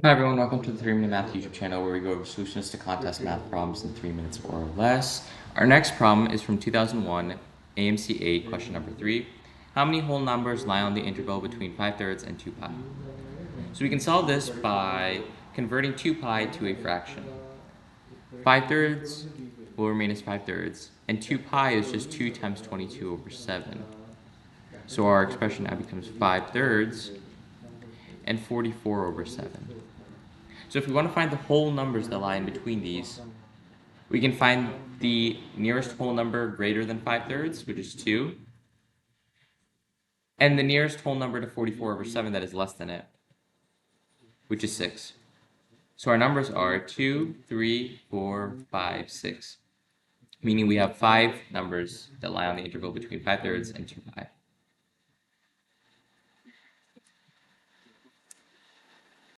Hi everyone, welcome to the 3 Minute Math YouTube channel where we go over solutions to contest math problems in 3 minutes or less. Our next problem is from 2001, AMC 8, question number 3. How many whole numbers lie on the integral between 5/3 and 2 pi? So we can solve this by converting 2 pi to a fraction. 5/3 will remain as 5/3, and 2 pi is just 2 times 22 over 7. So our expression now becomes 5/3 and 44 over 7. So if we want to find the whole numbers that lie in between these, we can find the nearest whole number greater than 5/3, which is 2, and the nearest whole number to 44 over 7 that is less than it, which is 6. So our numbers are 2, 3, 4, 5, 6, meaning we have 5 numbers that lie on the integral between 5/3 and 2 pi.